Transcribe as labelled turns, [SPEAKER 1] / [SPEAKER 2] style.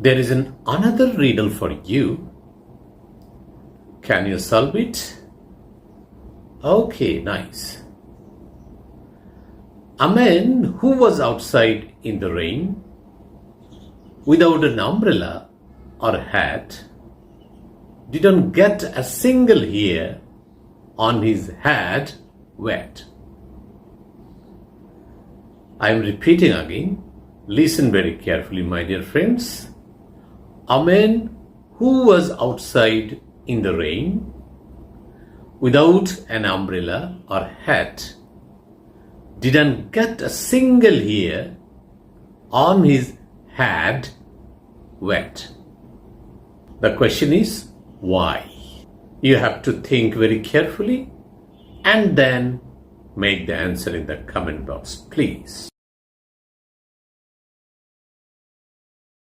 [SPEAKER 1] There is another riddle for you. Can you solve it? Okay, nice. A man who was outside in the rain without an umbrella or a hat didn't get a single hair on his head wet. I am repeating again. Listen very carefully, my dear friends. A man who was outside in the rain without an umbrella or hat didn't get a single hair on his head wet. The question is, why? You have to think very carefully and then make the answer in the comment box, please.